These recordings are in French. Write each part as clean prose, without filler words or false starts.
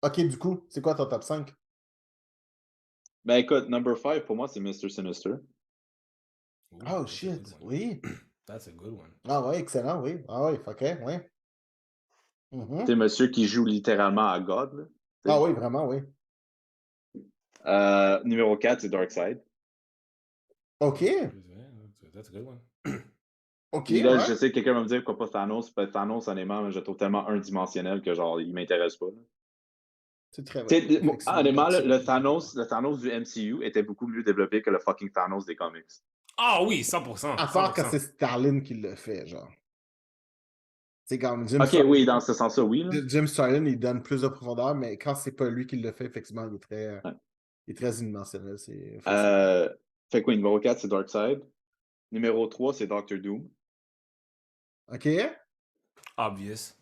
OK, du coup, c'est quoi ton top 5? Ben écoute, number 5 pour moi, c'est Mr. Sinister. Ooh, Oh that's a good shit, one. oui. That's a good one. Ah ouais, excellent, oui. Ah ouais, OK, ouais. C'est Mhm. monsieur qui joue littéralement à God, là, tu Ah sais. oui, vraiment, oui. Numéro 4, c'est Darkseid. OK, Plus, yeah, that's a good one. OK, Puis là, ouais. je sais que quelqu'un va me dire pourquoi pas Thanos. Thanos, honnêtement, je le trouve tellement un-dimensionnel que genre, il m'intéresse pas, là. C'est très Tu vrai. sais, moi, Effectivement, honnêtement, là, Darkseid. Le Thanos du MCU était beaucoup mieux développé que le fucking Thanos des comics. Ah oui, 100%, À part quand 100%. c'est Starlin qui le fait, genre. C'est comme Jim Ok, oui, dans Starlin. ce sens-là, oui, là. Jim Starlin, il donne plus de profondeur, mais quand c'est pas lui qui le fait, effectivement, Ouais. il est très unidimensionnel. C'est effectivement. Euh, fait quoi, numéro 4, c'est Darkseid. Numéro 3, c'est Doctor Doom. OK? Obvious.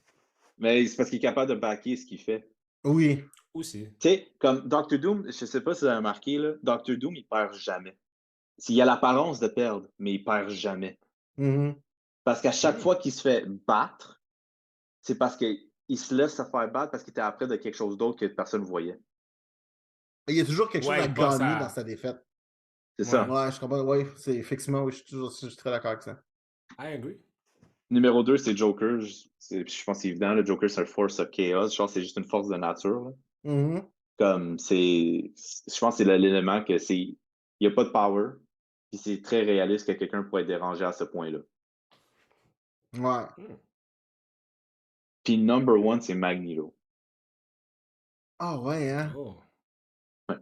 Mais c'est parce qu'il est capable de backer ce qu'il fait. Oui. Aussi. Tu sais, comme Doctor Doom, je sais pas si vous avez remarqué, là, Doctor Doom, il perd jamais. Il a l'apparence de perdre, mais il perd jamais. Mhm. Parce qu'à chaque Hmm. fois qu'il se fait battre, c'est parce qu'il se laisse se faire battre parce qu'il était après de quelque chose d'autre que personne ne voyait. Il y a toujours quelque chose Ouais, à il passe gagner dans à... sa défaite. C'est Ouais, ça. Ouais, je comprends. Ouais, c'est effectivement, oui, je suis très d'accord avec ça. I agree. Numéro 2, c'est Joker. Je pense que c'est évident. Le Joker, c'est un force of chaos. Je pense que c'est juste une force de nature, là. Mhm. Comme je pense que c'est l'élément que c'est, il n'y a pas de power. Puis c'est très réaliste que quelqu'un pourrait être dérangé à ce point-là. Ouais. Hmm. Puis number one, c'est Magneto. Ah ouais, hein? Oh. Ouais.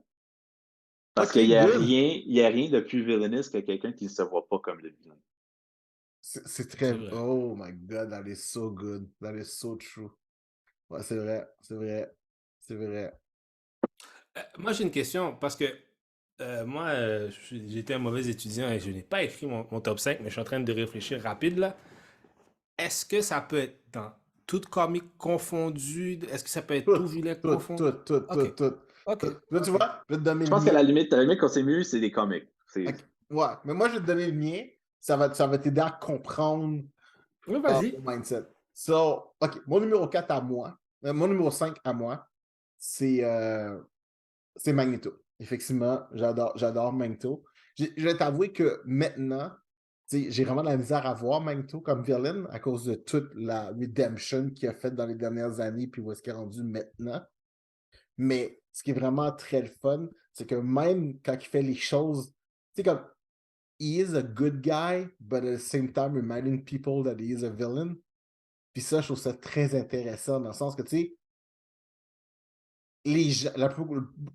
Parce OK, good. il y a rien de plus villainous que quelqu'un qui ne se voit pas comme le vilain. C'est très. C'est vrai. Oh my God, that is so good. That is so true. Ouais, c'est vrai, c'est vrai, c'est vrai. Moi, j'ai une question parce que moi, j'étais un mauvais étudiant et je n'ai pas écrit mon top 5, mais je suis en train de réfléchir rapide là. Est-ce que ça peut être dans tout comique confondu? Est-ce que ça peut être Tout, tout vilain tout, confondu? tout, tout, tout, Ok, tout. ok, Tout. Là, tu ok. vois, je vais te donner Je le pense qu'mien. à la limite, quand c'est mieux, c'est des comics. Ok. Ouais, mais moi, je vais te donner le mien. Ça va t'aider à comprendre Oui, vas-y. mon mindset. So, OK, mon numéro 4 à moi, mon numéro 5 à moi, c'est c'est Magneto. Effectivement, j'adore Magneto. Je vais t'avouer que maintenant, tu sais, j'ai vraiment de la misère à voir Magneto comme villain à cause de toute la redemption qu'il a faite dans les dernières années, puis où est-ce qu'il est rendu maintenant. Mais ce qui est vraiment très le fun, c'est que même quand il fait les choses, tu sais, comme, he is a good guy, but at the same time reminding people that he is a villain. Puis ça, je trouve ça très intéressant dans le sens que, tu sais, les gens,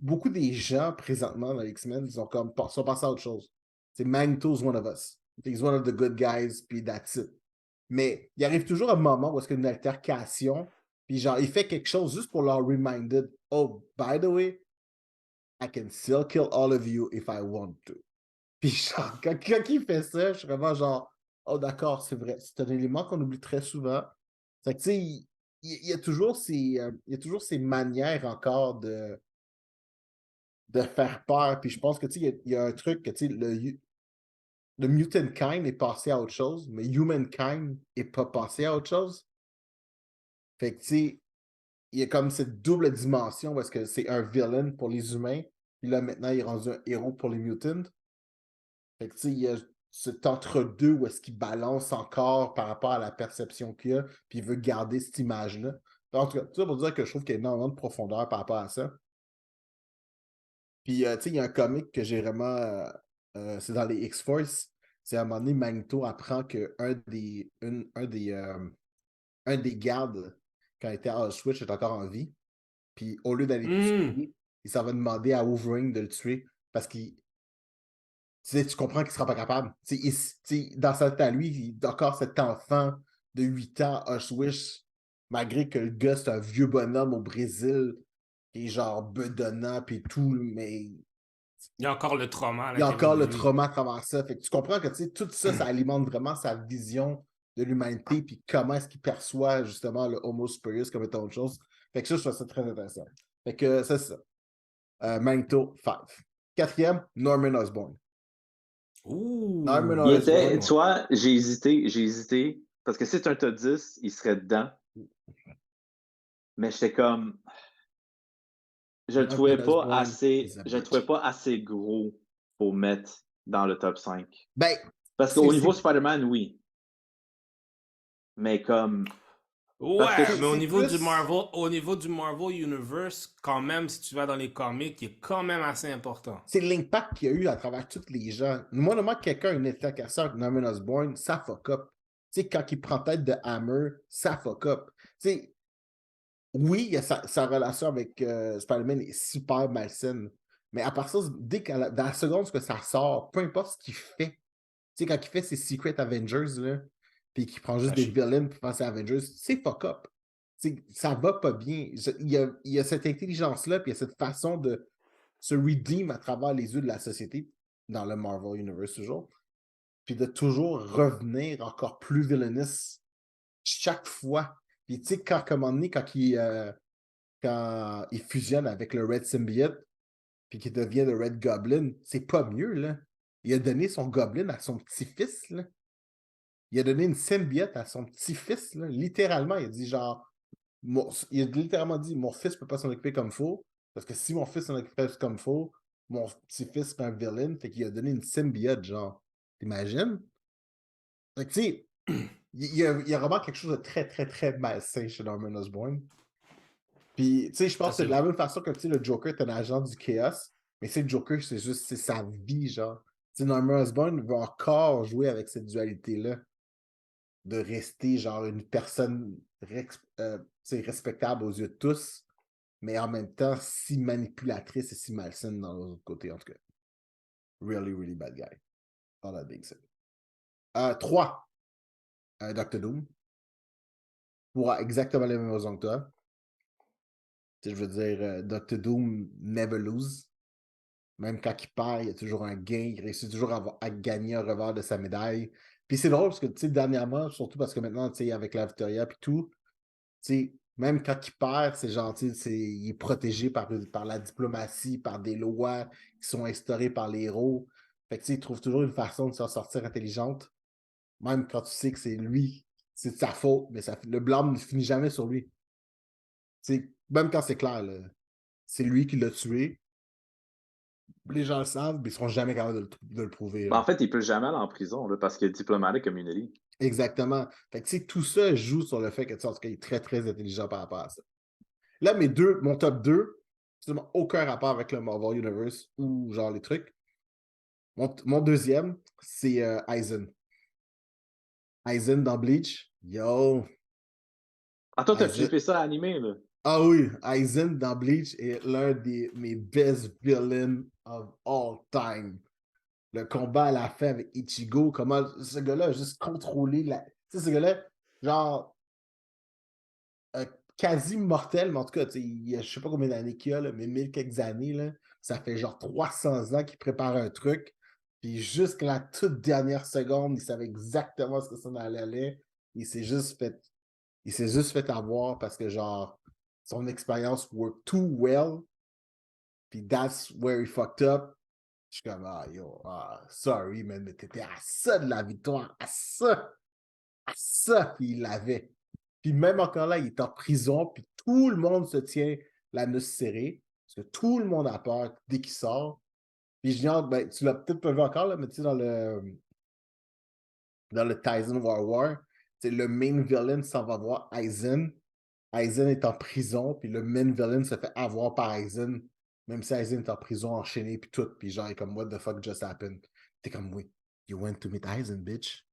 beaucoup des gens présentement dans X-Men, ils sont passés à autre chose. C'est Magneto's one of us. He's one of the good guys, puis that's it. Mais il arrive toujours un moment où est-ce qu'il y a une altercation, puis genre, il fait quelque chose juste pour leur reminded, oh, by the way, I can still kill all of you if I want to. Puis genre, quand il fait ça, je suis vraiment genre, oh d'accord, c'est vrai. C'est un élément qu'on oublie très souvent. Fait que tu sais, il y a toujours il y a toujours ces manières encore de faire peur. Puis je pense que tu sais, il y a un truc que tu sais, le mutant kind est passé à autre chose, mais humankind est pas passé à autre chose. Fait que tu sais, il y a comme cette double dimension parce que c'est un villain pour les humains, puis là maintenant il est rendu un héros pour les mutants. Fait que, tu sais, il y a cet entre-deux où est-ce qu'il balance encore par rapport à la perception qu'il a, puis il veut garder cette image-là. En tout cas, tout ça pour dire que je trouve qu'il y a énormément de profondeur par rapport à ça. Puis, tu sais, il y a un comic que j'ai vraiment. C'est dans les X-Force. C'est à un moment donné, Magneto apprend un des gardes, quand il était à Auschwitz, est encore en vie. Puis, au lieu d'aller le Hmm. tuer, il s'en va demander à Wolverine de le tuer parce qu'il tu sais, tu comprends qu'il ne sera pas capable. Tu sais, dans sa tête à lui, il a encore cet enfant de 8 ans à Auschwitz, malgré que le gars, c'est un vieux bonhomme au Brésil, qui est genre bedonnant puis tout, mais Il y a encore le trauma à il y a l'intérieur encore de le lui. trauma à travers ça. Fait que tu comprends que tu sais, tout ça, ça alimente vraiment sa vision de l'humanité, puis comment est-ce qu'il perçoit justement le Homo superior comme étant autre chose. Fait que ça, je trouve ça très intéressant. Fait que c'est ça. Magneto 5. Quatrième, Norman Osborn. Norman Ouh, Il that's a good était, tu Osborn. one. vois, j'ai hésité, parce que si c'est un top 10, il serait dedans, mais j'étais comme, je le trouvais Norman pas Osborn is assez, a je le bitch. trouvais pas assez gros pour mettre dans le top 5. Ben, Parce qu'au niveau Spider-Man, oui. Mais comme. Parce que Ouais, mais c'est plus. Au niveau du Marvel Universe, quand même, si tu vas dans les comics, il est quand même assez important. C'est l'impact qu'il y a eu à travers tous les gens. Moi, normalement, quelqu'un a une attaquation avec Norman Osborn, ça fuck up. Tu sais, quand il prend tête de Hammer, ça fuck up. Tu sais, oui, il y a sa relation avec Spider-Man est super malsaine. Mais à part ça, dès que dans la seconde que ça sort, peu importe ce qu'il fait, tu sais, quand il fait ses Secret Avengers, là, puis qu'il prend juste Ah, des villains pour penser à Avengers, c'est fuck up. Tu sais, ça va pas bien. Il y a cette intelligence-là, puis il y a cette façon de se redeem à travers les yeux de la société, dans le Marvel Universe toujours, puis de toujours revenir encore plus villainous chaque fois. Puis tu sais, quand, à un moment donné, quand il fusionne avec le Red Symbiote, puis qu'il devient le Red Goblin, c'est pas mieux, là. Il a donné son Goblin à son petit-fils, là. Il a donné une symbiote à son petit-fils, là. Littéralement, il a dit genre, il a littéralement dit, mon fils peut pas s'en occuper comme faut, parce que si mon fils s'en occupait comme faut, mon petit-fils serait un villain, fait qu'il a donné une symbiote, genre. T'imagines? Fait que tu sais, il y a vraiment quelque chose de très, très, très malsain chez Norman Osborn. Puis, tu sais, je ça pense que c'est c'est de la vrai. même façon que, tu sais, le Joker est un agent du chaos, mais c'est le Joker, c'est juste, c'est sa vie, genre. Tu sais, Norman Osborn veut encore jouer avec cette dualité-là, de rester, genre, une personne tu sais, respectable aux yeux de tous, mais en même temps, si manipulatrice et si malsaine dans l'autre côté, en tout cas. Really, really bad guy. All that being said. 3, Doctor Doom. Pour exactement les mêmes raisons que toi. Tu sais, je veux dire, Doctor Doom never lose. Même quand il perd, il y a toujours un gain. Il réussit toujours à gagner un revers de sa médaille. Puis c'est drôle parce que, tu sais, dernièrement, surtout parce que maintenant, tu sais, avec la Victoria et tout, tu sais, même quand il perd, c'est gentil, il est protégé par la diplomatie, par des lois qui sont instaurées par les héros. Fait que, tu sais, il trouve toujours une façon de s'en sortir intelligente, même quand tu sais que c'est lui, c'est de sa faute, mais le blâme ne finit jamais sur lui. Tu sais, même quand c'est clair, là, c'est lui qui l'a tué. Les gens le savent, mais ils seront jamais capables de le prouver, Ben, là. en fait, il peut jamais aller en prison là, parce qu'il est diplomatique community. Exactement. Fait que, tu sais, tout ça joue sur le fait que, tu sais, en tout cas, il est très, très intelligent par rapport à ça. Là, mon top 2, c'est aucun rapport avec le Marvel Universe ou genre les trucs. Mon deuxième, c'est Aizen. Aizen dans Bleach. Yo, Attends, t'as Aizen. flippé ça à animé, là. Ah oui, Aizen dans Bleach est l'un de mes best villains of all time. Le combat à la fin avec Ichigo, comment ce gars-là a juste contrôlé la. Tu sais, ce gars-là, genre, quasi mortel, mais en tout cas, je sais pas combien d'années qu'il y a, là, mais 1000 quelques années, là, ça fait genre 300 ans qu'il prépare un truc, puis jusqu'à la toute dernière seconde, il savait exactement ce que ça allait aller. Il s'est juste fait, il s'est juste fait avoir parce que genre, son expérience worked too well, puis that's where he fucked up. Je suis comme, ah yo, sorry, man, mais t'étais à ça de la victoire, à ça, puis il l'avait. Puis même encore là, il est en prison, puis tout le monde se tient la noce serrée, parce que tout le monde a peur dès qu'il sort. Puis je dis, ben, tu l'as peut-être pas vu encore, là, mais tu sais, dans le Tyson War, le main villain s'en va voir Aizen. Aizen est en prison, puis le main villain se fait avoir par Aizen, même si Aizen est en prison, enchaîné, puis tout, puis genre, il est comme, what the fuck just happened? T'es comme, oui, you went to meet Aizen, bitch.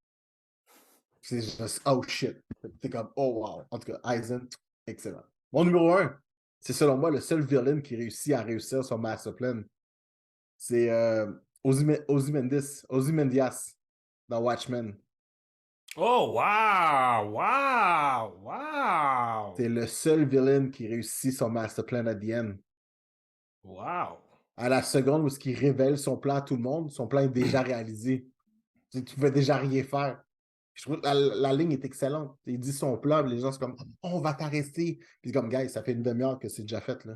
C'est juste, oh shit. T'es comme, oh wow. En tout cas, Aizen, excellent. Mon numéro 1, c'est selon moi le seul villain qui réussit à réussir son master plan. C'est Ozymandias dans Watchmen. Oh, wow! Wow! Wow! C'est le seul villain qui réussit son master plan à the end. Wow! À la seconde où il révèle son plan à tout le monde, son plan est déjà réalisé. Tu ne peux déjà rien faire. Je trouve que la ligne est excellente. Il dit son plan, les gens sont comme, oh, on va t'arrêter. Puis comme, gars, ça fait une demi-heure que c'est déjà fait, là.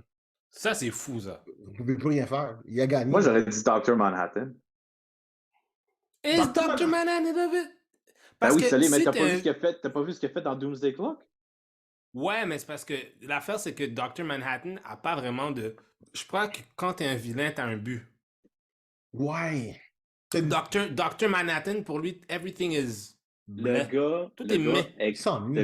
Ça, c'est fou, ça. Vous ne pouvez plus rien faire. Il a Moi, gagné. j'aurais dit Dr. Manhattan. Is Dr. Dr. Manhattan. Manhattan of it? Ben Parce oui, que Salé, mais si t'as pas vu t'es ce qu'il a fait? T'as pas vu ce qu'il a fait dans Doomsday Clock? Ouais, mais c'est parce que l'affaire, c'est que Dr. Manhattan a pas vraiment de. Je crois que quand t'es un vilain, t'as un but. Ouais. Dr. Manhattan, pour lui, everything is Le bleu. gars, Tout le est gars, mais. Il s'ennuie.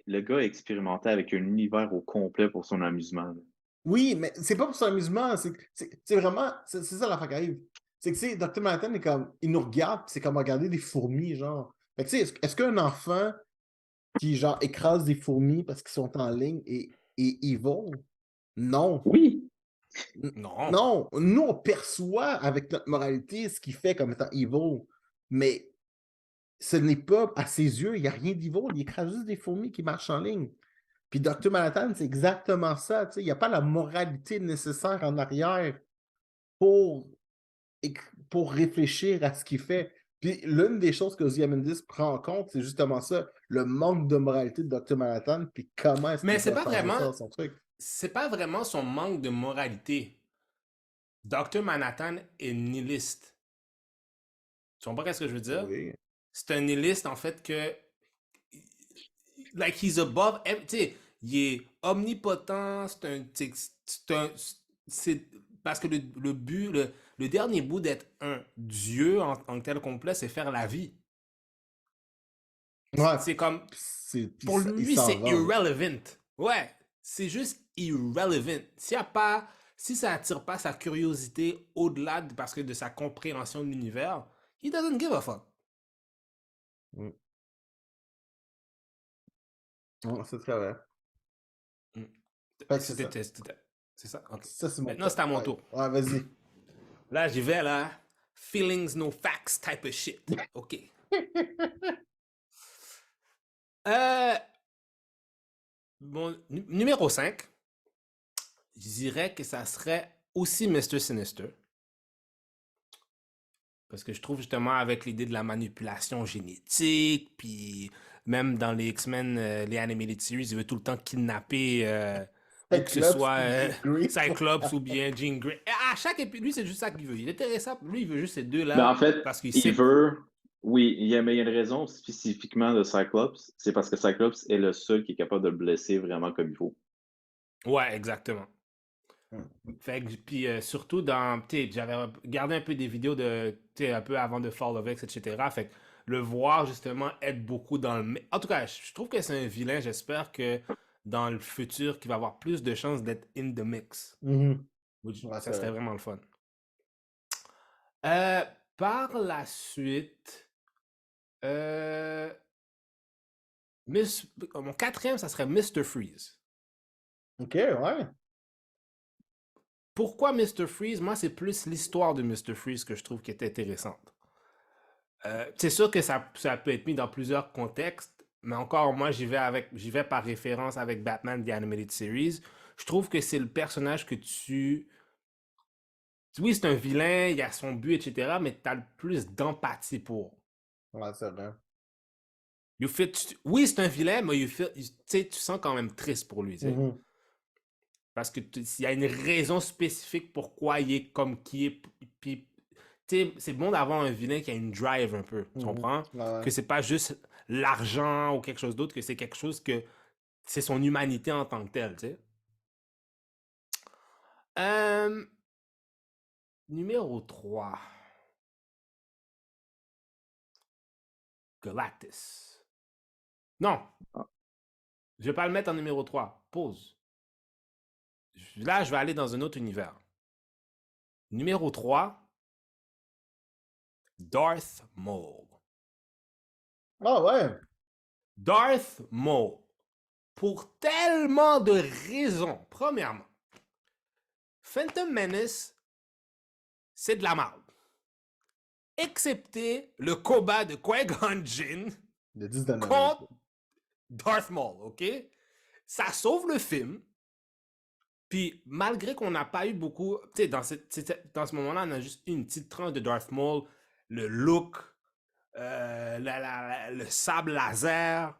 le gars expérimentait avec un univers au complet pour son amusement, là. Oui, mais c'est pas pour son amusement. C'est vraiment. C'est ça l'affaire qui arrive. C'est que, tu sais, Dr. Manhattan est comme. Il nous regarde, puis c'est comme regarder des fourmis, genre. Fait que, tu sais, est-ce qu'un enfant qui, genre, écrase des fourmis parce qu'ils sont en ligne est evil? Non. Oui, Non. Non. Nous, on perçoit avec notre moralité ce qu'il fait comme étant evil. Mais ce n'est pas, à ses yeux, il n'y a rien d'evil. Il écrase juste des fourmis qui marchent en ligne. Puis Dr. Manhattan, c'est exactement ça. Tu sais, il n'y a pas la moralité nécessaire en arrière pour, pour réfléchir à ce qu'il fait. Puis l'une des choses que Ozymandias prend en compte, c'est justement ça, le manque de moralité de Dr. Manhattan, puis comment est-ce Mais qu'il peut changer ça dans son truc. c'est pas vraiment son manque de moralité. Dr. Manhattan est nihiliste. Tu comprends ce que je veux dire? Oui. C'est un nihiliste, en fait, que. Like, he's above. Tu sais, il est omnipotent. C'est parce que le but, le dernier bout d'être un dieu en tel complet, c'est faire la vie. Ouais. C'est comme. Puis Pour il lui, s'en c'est va. irrelevant. Ouais, c'est juste irrelevant. S'il y a pas, si ça attire pas sa curiosité au-delà parce que de sa compréhension de l'univers, he doesn't give a fuck. Mm. Ouais, c'est très vrai. Mm. Fait que c'est ça. C'est ça? Ok. Ça, c'est mon Maintenant, c'est à top. mon Ouais, tour. ouais, vas-y. Là, j'y vais, là. Feelings, no facts type of shit. Ok. Euh, numéro 5, je dirais que ça serait aussi Mr. Sinister. Parce que je trouve justement avec l'idée de la manipulation génétique, puis même dans les X-Men, les Animated Series, il veut tout le temps kidnapper ou que ce Cyclops soit puis Jean Grey. Cyclops ou bien Jean Grey. Et à chaque épisode, lui, c'est juste ça qu'il veut. Il est intéressant. Lui, il veut juste ces mais deux-là en fait, parce qu'il il sait. veut. Oui, mais il y a une raison spécifiquement de Cyclops. C'est parce que Cyclops est le seul qui est capable de le blesser vraiment comme il faut. Ouais, exactement. Mm. Fait que, puis surtout dans, tu sais, j'avais regardé un peu des vidéos de, tu sais, un peu avant de Fall of X, etc. Fait que le voir justement aide beaucoup dans le. En tout cas, je trouve que c'est un vilain. J'espère que dans le futur, qu'il va avoir plus de chances d'être in the mix. Mhm. Ouais, Ça c'est serait vrai. vraiment le fun. Euh, Par la suite, euh, mon quatrième, ça serait Mr. Freeze. OK, ouais. Pourquoi Mr. Freeze? Moi, c'est plus l'histoire de Mr. Freeze que je trouve qui est intéressante. C'est sûr que ça peut être mis dans plusieurs contextes, mais encore, moi, j'y vais par référence avec Batman The Animated Series. Je trouve que c'est le personnage que tu. Oui, c'est un vilain, il a son but, etc., mais tu as le plus d'empathie pour. Ouais, c'est vrai. Oui, c'est un vilain, mais tu sais, tu sens quand même triste pour lui, tu sais. Mhm. Parce que il y a une raison spécifique pourquoi il est comme qui est. Puis, tu sais, c'est bon d'avoir un vilain qui a une drive un peu, tu Mhm. comprends? Ouais. Que c'est pas juste l'argent ou quelque chose d'autre, que c'est quelque chose que c'est son humanité en tant que telle, tu sais. Euh, Numéro 3, Galactus. Non, Ah. je vais pas le mettre en numéro 3. Pause. Là, je vais aller dans un autre univers. Numéro 3, Darth Maul. Ah ouais. Darth Maul. Pour tellement de raisons. Premièrement, Phantom Menace, c'est de la merde. Excepté le combat de Qui-Gon Jinn Le 10 de Noël. contre Darth Maul, ok? Ça sauve le film. Puis malgré qu'on n'a pas eu beaucoup, tu sais, dans ce moment-là, on a juste une petite tranche de Darth Maul, le look, le sable laser,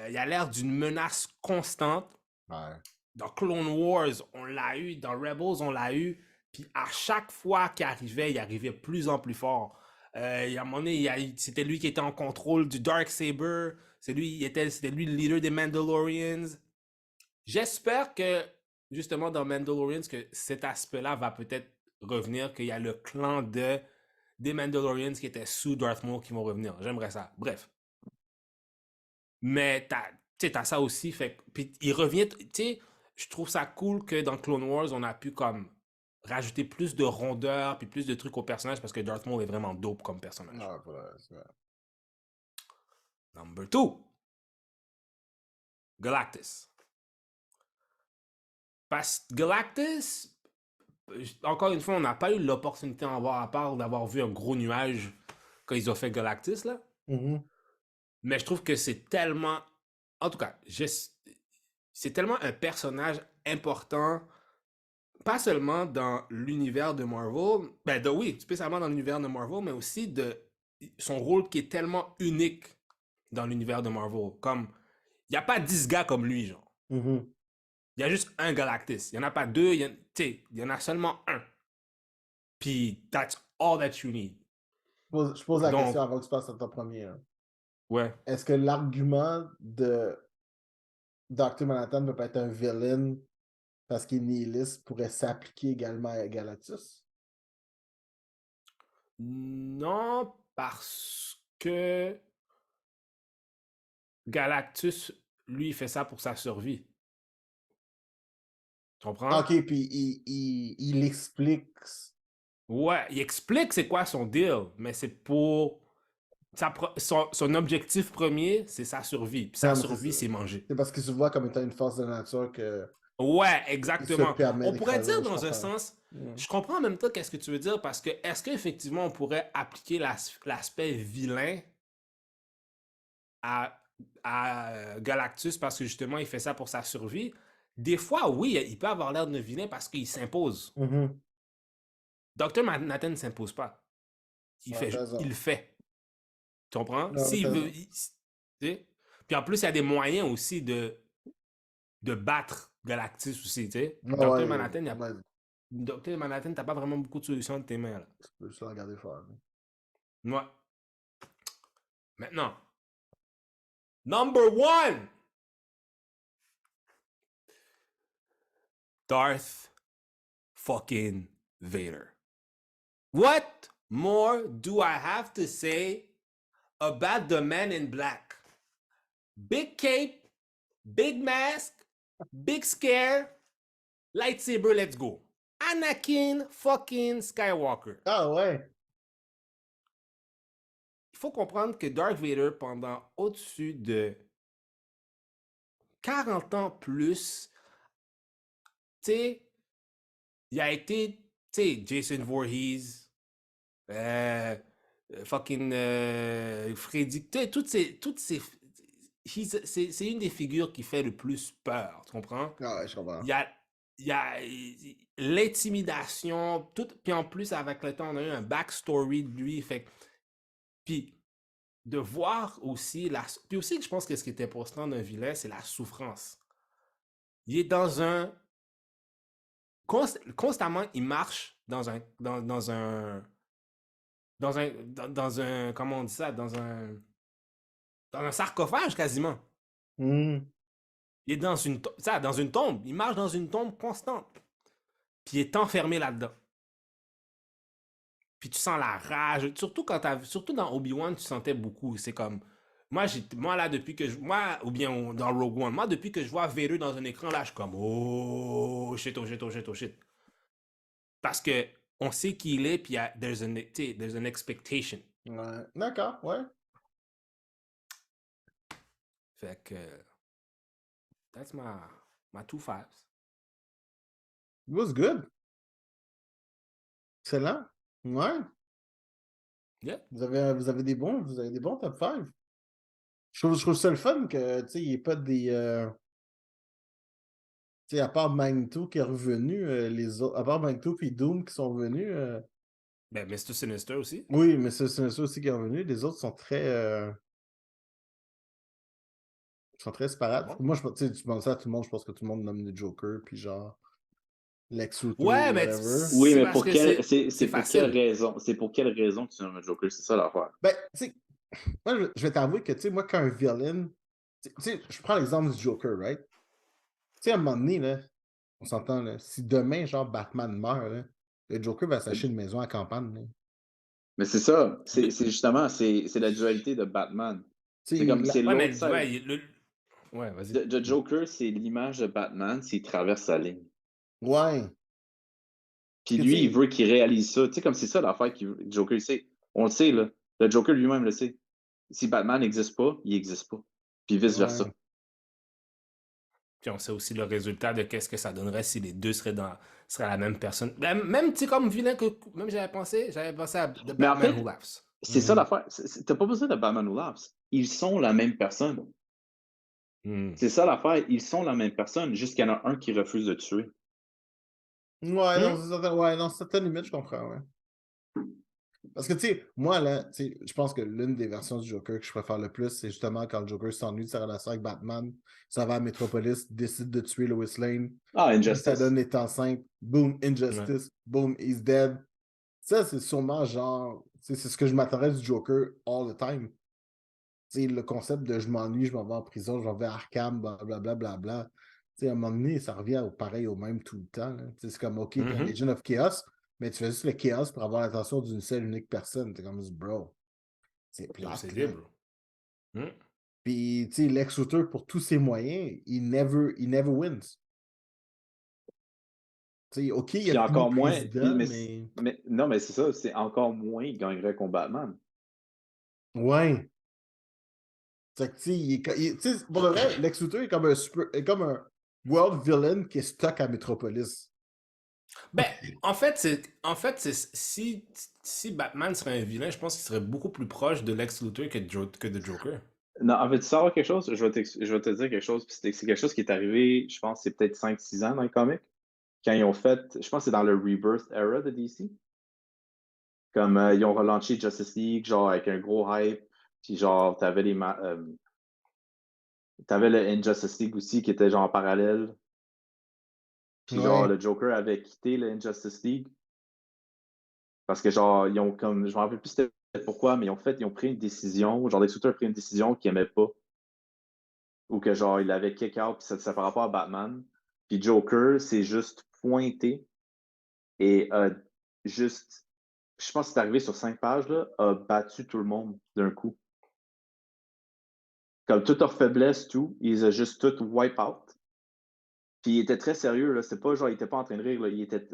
il a l'air d'une menace constante. Ouais. Dans Clone Wars, on l'a eu. Dans Rebels, on l'a eu. Puis à chaque fois qu'il arrivait, il arrivait plus en plus fort. Il y a un moment donné, c'était lui qui était en contrôle du Darksaber. C'était lui le leader des Mandalorians. J'espère que, justement, dans Mandalorians, que cet aspect-là va peut-être revenir, qu'il y a le clan des Mandalorians qui étaient sous Darth Maul qui vont revenir. J'aimerais ça. Bref. Mais t'as ça aussi. Puis il revient. Tu sais, je trouve ça cool que dans Clone Wars, on a pu comme rajouter plus de rondeur puis plus de trucs au personnage parce que Darth Maul est vraiment dope comme personnage. Ah, voilà, c'est vrai. Number 2. Galactus. Parce que Galactus, encore une fois, on n'a pas eu l'opportunité d'en voir à part d'avoir vu un gros nuage quand ils ont fait Galactus, là. Mhm. Mais je trouve que c'est tellement... En tout cas, c'est tellement un personnage important, pas seulement dans l'univers de Marvel, oui, spécialement dans l'univers de Marvel, mais aussi de son rôle qui est tellement unique dans l'univers de Marvel. Comme, il n'y a pas 10 gars comme lui, genre. Mhm. Il y a juste un Galactus. Il n'y en a pas deux, il y en a seulement un. Puis, that's all that you need. Je pose la Donc, question avant que tu passes à ton premier. Là. ouais. Est-ce que l'argument de Dr. Manhattan ne peut pas être un villain parce qu'il est nihiliste pourrait s'appliquer également à Galactus? Non, parce que Galactus, lui, il fait ça pour sa survie. Tu comprends? Ok, puis il explique. Ouais, il explique c'est quoi son deal, mais c'est pour... son objectif premier, c'est sa survie. Puis sa Non, mais survie, c'est manger. c'est parce qu'il se voit comme étant une force de nature que Ouais, il se exactement. permet On pourrait d'écraser, dire je dans un comprends. sens, je comprends en même temps qu'est-ce que tu veux dire, parce que est-ce qu'effectivement on pourrait appliquer l'aspect vilain à Galactus parce que justement il fait ça pour sa survie? Des fois, oui, il peut avoir l'air de vilain parce qu'il s'impose. Mhm. Dr. Manhattan ne s'impose pas. Ouais, t'as raison. Il le fait. Tu comprends? Non, S'il t'as veut. raison. Tu sais? Puis en plus, il y a des moyens aussi de battre Galactus aussi. Tu sais? Ah Dr. ouais, Manhattan, ouais, Dr. Manhattan, t'as pas vraiment beaucoup de solutions de tes mains. Là. tu peux juste le regarder faire. Là. Ouais. Maintenant, number 1! Darth fucking Vader. What more do I have to say about the man in black? Big cape, big mask, big scare, lightsaber, let's go. Anakin fucking Skywalker. Ah ouais. Il faut comprendre que Darth Vader, pendant au-dessus de 40 ans plus, tu sais, il a été, tu sais, Jason Voorhees, fucking Freddy, tu sais, toutes ces c'est une des figures qui fait le plus peur, tu comprends? Ah ouais, je comprends. Il y a l'intimidation, tout, puis en plus, avec le temps, on a eu un backstory de lui, fait puis de voir aussi, puis aussi, je pense que ce qui est important d'un vilain, c'est la souffrance. Il est dans un, constamment, il marche dans un, comment on dit ça, dans un sarcophage quasiment. Mm. Il est dans une tombe. Il marche dans une tombe constante. Puis il est enfermé là-dedans. Puis tu sens la rage. Surtout dans Obi-Wan, tu sentais beaucoup. C'est comme. Moi là, depuis que ou bien dans Rogue One, moi, depuis que je vois Vader dans un écran, là, je suis comme. Oh shit, oh shit, oh shit, oh shit. Parce que on sait qui il est, puis there's an expectation. Ouais. D'accord, ouais. Fait que. That's my 2-5s. It was good. Excellent. Ouais. Yeah. Vous avez des bons top 5. Je trouve ça le fun que, tu sais, il n'y ait pas des... tu sais, à part Magneto qui est revenu, les autres... À part Magneto puis Doom qui sont revenus... Ben, Mr. Sinister aussi. Oui, mais c'est ça aussi qui est revenu. Les autres sont très... sont très séparés. Bon. Moi, tu sais, tu demandes ça à tout le monde, je pense que tout le monde nomme les Joker, puis genre... Lex Luthor, Ouais, mais whatever. Oui, mais parce pour que quelle, c'est c'est pour facile. quelle raison? C'est pour quelle raison que tu nommes le Joker? C'est ça l'affaire. Ben, tu sais, moi, je vais t'avouer que, tu sais, moi, quand un villain... Tu sais, je prends l'exemple du Joker, right? Tu sais, à un moment donné, là, on s'entend, là, si demain, genre, Batman meurt, là, le Joker va s'acheter une maison à campagne. Là. Mais c'est ça. Mais, C'est justement, c'est la dualité de Batman. Tu C'est sais, comme, c'est ouais, l'autre mais tu vois, side. ouais, vas-y. De Joker, c'est l'image de Batman s'il traverse la ligne. ouais. Puis Que, tu lui, il sais, veut qu'il réalise ça. Tu sais, comme c'est ça l'affaire que Joker sait. On le sait, là. Le Joker lui-même le sait. Si Batman n'existe pas, il n'existe pas. Puis vice-versa. ouais. Puis on sait aussi le résultat de qu'est-ce que ça donnerait si les deux seraient la même personne. Même, tu sais, comme vilain que. Même j'avais pensé à The Mais en Batman fait, Who Laughs. c'est ça Mhm. l'affaire. T'as pas besoin de Batman ou Laughs. Ils sont la même personne. Hmm. C'est ça l'affaire. Ils sont la même personne, juste qu'il y en a un qui refuse de tuer. Ouais, non, Hmm? ouais, non, certaines limites, je comprends, ouais. Parce que, tu sais, moi, là, tu sais, je pense que l'une des versions du Joker que je préfère le plus, c'est justement quand le Joker s'ennuie de sa relation avec Batman, ça va à Metropolis, décide de tuer Lois Lane, Ah, puis ça Injustice. donne est enceinte, boom, Ouais. Injustice, boom, he's dead. Ça, c'est sûrement genre, tu sais, c'est ce que je m'attendrais du Joker all the time. Tu sais, le concept de je m'ennuie, je m'en vais en prison, je m'en vais à Arkham, blablabla. Bla, bla, bla. Tu sais, à un moment donné, ça revient au pareil, au même tout le temps. Là. Tu sais, c'est comme, OK, t'es un Mhm. Agent of Chaos, mais tu fais juste le chaos pour avoir l'attention d'une seule unique personne. T'es comme, bro, c'est T'es plate, obsédé, là. bro. Hmm? Puis, tu sais, Lex Luthor, pour tous ses moyens, il never wins. Tu sais, OK, il a Puis fini encore moins. président, mais... Non, mais c'est ça. C'est encore moins il gagnerait contre Batman. Ouais. Fait que, tu sais, tu sais, pour le vrai, Lex Luthor est comme comme un world villain qui est stuck à Metropolis. Ben, en fait, si Batman serait un vilain, je pense qu'il serait beaucoup plus proche de Lex Luthor que de Joker. Non, en fait, tu savoir quelque chose? Je vais te dire quelque chose. Puis c'est quelque chose qui est arrivé, je pense, c'est peut-être 5 6 ans dans le comic. Quand ils ont fait, je pense que c'est dans le Rebirth era de DC. Comme ils ont relancé Justice League, genre avec un gros hype. Puis genre, t'avais le Injustice League aussi qui était genre en parallèle. Puis genre, Ouais. le Joker avait quitté le Injustice League. Parce que genre, ils ont comme, je me rappelle plus c'était pourquoi, mais ils ont pris une décision, genre Lex Luthor a pris une décision qu'ils n'aimaient pas. Ou que genre, il avait kick out, puis ça par rapport à Batman. Puis Joker s'est juste pointé et a juste, je pense que c'est arrivé sur 5 pages, là, a battu tout le monde d'un coup. Comme toute leur faiblesse, tout, ils ont juste tout wipe out. Puis il était très sérieux, là. C'est pas genre, il était pas en train de rire, là.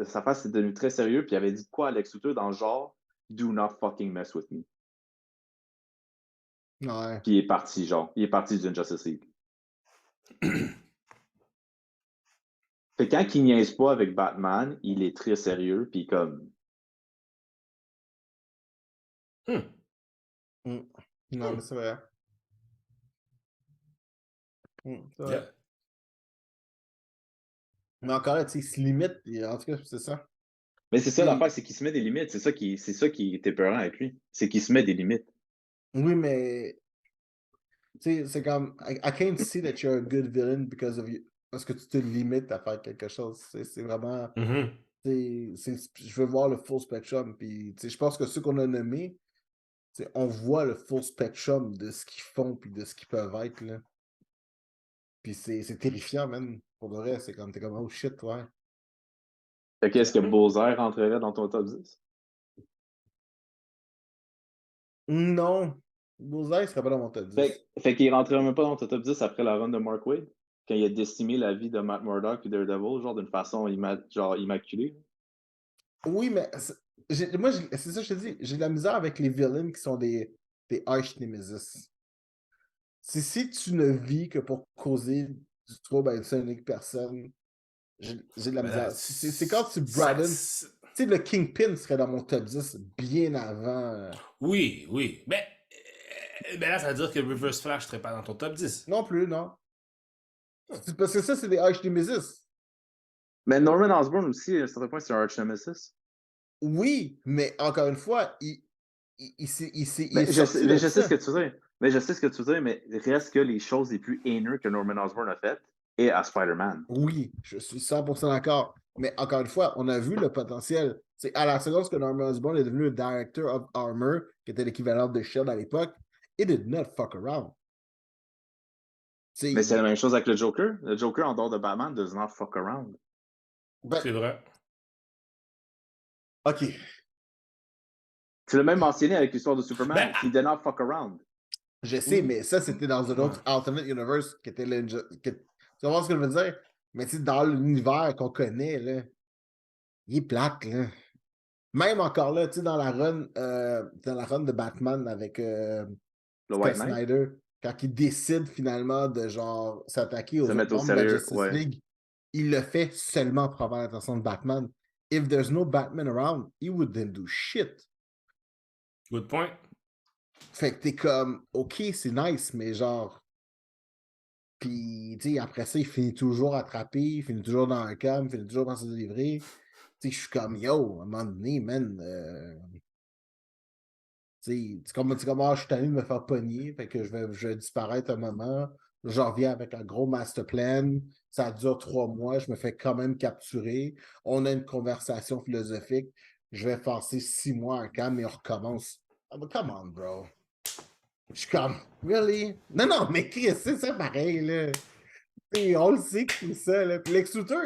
Sa face est devenue très sérieux, puis il avait dit quoi à Lex Luthor dans le genre, Do not fucking mess with me. Ouais. Puis il est parti, genre. Il est parti d'une Justice League. Fait que quand il niaise pas avec Batman, il est très sérieux, puis comme. Hmm. Mm. Non, mais c'est vrai. C'est Yeah. vrai. Mais encore là, tu sais, il se limite, en tout cas, c'est ça. Mais c'est ça Puis, l'affaire, c'est qu'il se met des limites. C'est ça qui est épeurant avec lui. C'est qu'il se met des limites. oui, mais, tu sais, c'est comme, I can't see that you're a good villain because of you. Parce que tu te limites à faire quelque chose. C'est vraiment, Mhm. je veux voir le full spectrum. Puis, tu sais, je pense que ceux qu'on a nommés, tu sais, on voit le full spectrum de ce qu'ils font puis de ce qu'ils peuvent être, là. Puis c'est terrifiant, man. Pour de vrai, c'est comme, t'es comme, oh shit, ouais. Fait qu'est-ce que Bowser rentrerait dans ton top 10? Non. Bullseye serait pas dans mon top 10. Fait qu'il rentrerait même pas dans ton top 10 après la run de Mark Waid, quand il a décimé la vie de Matt Murdock et Daredevil, genre d'une façon genre immaculée. Oui, mais moi, c'est ça que je te dis. J'ai de la misère avec les villains qui sont des arch nemesis. Si tu ne vis que pour causer du trouble à une seule unique personne, j'ai de la Ben là, misère. C'est quand tu broaden. Tu sais, le Kingpin serait dans mon top 10 bien avant. oui, oui. Ben là, ça veut dire que Reverse Flash serait pas dans ton top 10. Non plus, non. Parce que ça, c'est des arch nemesis. Mais Norman Osborn aussi, à un certain point, c'est un arch nemesis. Oui, mais encore une fois, il Mais est sorti mais de je sais ce ça. que tu veux dire. Mais je sais ce que tu veux dire, mais reste que les choses les plus haineuses que Norman Osborn a faites est à Spider-Man. Oui, je suis 100% d'accord. Mais encore une fois, on a vu le potentiel. C'est à la seconde que Norman Osborn est devenu le Director of Armor, qui était l'équivalent de Shield à l'époque, it did not fuck around. Mais c'est la même chose avec le Joker. Le Joker, en dehors de Batman, does not fuck around. Ben, C'est vrai. OK. Tu l'as même mentionné avec l'histoire de Superman. Ben, He did not fuck around. Je sais, mais ça, c'était dans un autre Ultimate Universe qui était le. Tu vas voir ce que je veux dire? Mais tu sais, dans l'univers qu'on connaît, là, il est plate, là. Même encore là, tu sais, dans la run de Batman avec Le Scott White Knight, Snyder, quand il décide finalement de genre s'attaquer aux se autres mettre au membres de la sérieux, Justice ouais. League, il le fait seulement pour avoir l'attention de Batman. If there's no Batman around, he wouldn't do shit. Good point. Fait que t'es comme, OK, c'est nice, mais genre. Puis, tu sais, après ça, il finit toujours attrapé, il finit toujours dans un cam, il finit toujours par se délivrer. Tu sais, je suis comme, yo, à un moment donné, man, tu sais, c'est comme, ah, je suis tanné de me faire pogner, fait que je vais disparaître un moment, je reviens avec un gros master plan, ça dure 3 mois, je me fais quand même capturer, on a une conversation philosophique, je vais passer 6 mois à un camp, et on recommence. Ah, but come on, bro. Je suis comme, really? Non, non, mais Chris, c'est ça pareil, là. Et on le sait que c'est ça, là. Puis Lex Luthor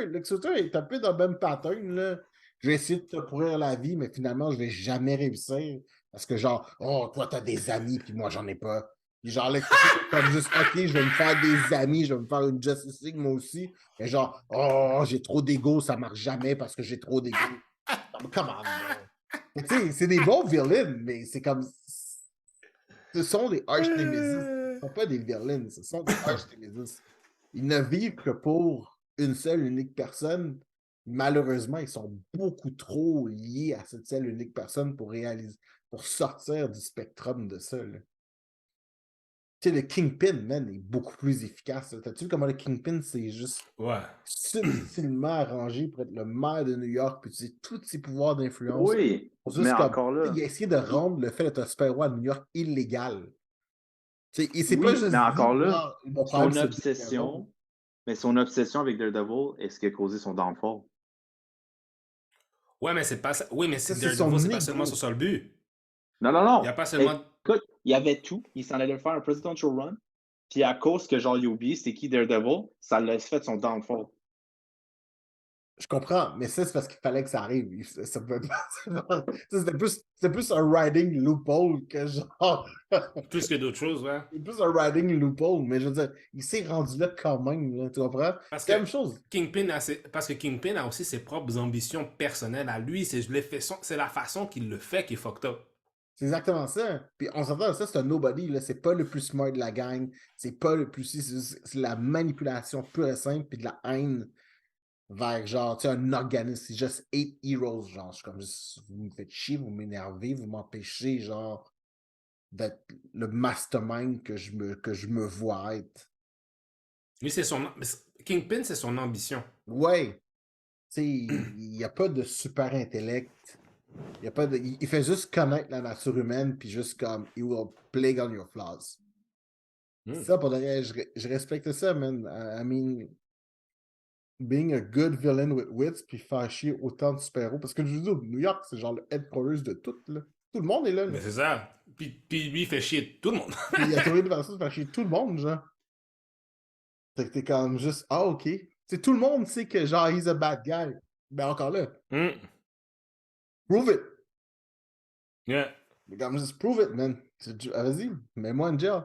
est un peu dans le même pattern, là. Je vais essayer de te pourrir la vie, mais finalement, je vais jamais réussir. Parce que genre, oh, toi, t'as des amis, puis moi, j'en ai pas. Puis genre, Lex Luthor est comme juste, OK, je vais me faire des amis, je vais me faire une Justice League, moi aussi. Mais genre, oh, j'ai trop d'ego, ça marche jamais parce que j'ai trop d'ego. Come on, bro. Tu sais, c'est des bons villains, mais c'est comme... Ce sont des arch nemesis. Ce ne sont pas des villains, ce sont des arch nemesis. Ils ne vivent que pour une seule unique personne. Malheureusement, ils sont beaucoup trop liés à cette seule unique personne pour sortir du spectrum de ça. Là. Tu sais, le Kingpin, man, est beaucoup plus efficace. T'as-tu vu comment le Kingpin, c'est juste Ouais. subtilement arrangé pour être le maire de New York, puis tu sais, tous ses pouvoirs d'influence. Oui, Juste mais comme, encore là. il a essayé de rendre le fait d'être un super-héros à New York illégal. Et c'est pas Oui, juste mais encore dit, là, ah, mon problème, son c'est obsession, mais son obsession avec Daredevil est ce qui a causé son downfall. Ouais, mais c'est pas ça. Oui, mais Ça, c'est c'est son Daredevil, c'est pas ego. seulement son seul but. Non, non, Il n'y a non. pas seulement. Écoute, il y avait tout. Il s'en allait faire un presidential run. Puis à cause que genre il a oublié c'était qui Daredevil, ça l'a fait son downfall. Je comprends, mais ça, c'est parce qu'il fallait que ça arrive. Ça peut pas... C'était plus un writing loophole que genre... Plus que d'autres choses, ouais. C'est plus un writing loophole, mais je veux dire, il s'est rendu là quand même, là, tu comprends? Parce C'est la que même chose. Parce que Kingpin a aussi ses propres ambitions personnelles à lui. C'est la façon qu'il le fait qui est fucked up. C'est exactement ça. Puis on s'entend, ça, c'est un nobody, là. C'est pas le plus smart de la gang. C'est pas le plus... C'est la manipulation pure et simple, puis de la haine vers genre, tu sais, un organisme, c'est juste 8 heroes, genre, je suis comme juste, vous me faites chier, vous m'énervez, vous m'empêchez, genre, d'être le mastermind que je me vois être. Lui, Kingpin, c'est son ambition. Ouais, tu sais, il n'y a pas de super intellect, il fait juste connaître la nature humaine, puis juste comme, he will plague on your flaws. Ça, pour de vrai, je respecte ça, man. I mean, being a good villain with wits, puis faire chier autant de super-héros. Parce que je veux dire, New York, c'est genre le headquarters de tout, là. Tout le monde est là, là. Mais c'est ça. Puis lui, il fait chier tout le monde. Puis il a trouvé une façon de faire chier tout le monde, genre. Fait que t'es comme juste, ah, ok. T'sais, tout le monde sait que, genre, he's a bad guy. Ben encore là, prove it. Yeah. Mais comme juste, prove it, man. Vas-y, mets-moi une jail.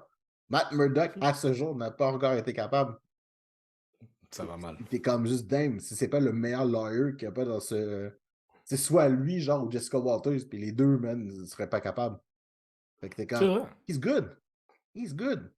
Matt Murdock, à ce jour, n'a pas encore été capable. Ça va mal. T'es comme juste, damn, si c'est pas le meilleur lawyer qu'il n'y a pas dans ce... C'est soit lui, genre, ou Jessica Walters, puis les deux, man, ne seraient pas capables. Fait que t'es C'est comme, vrai. he's good. He's good.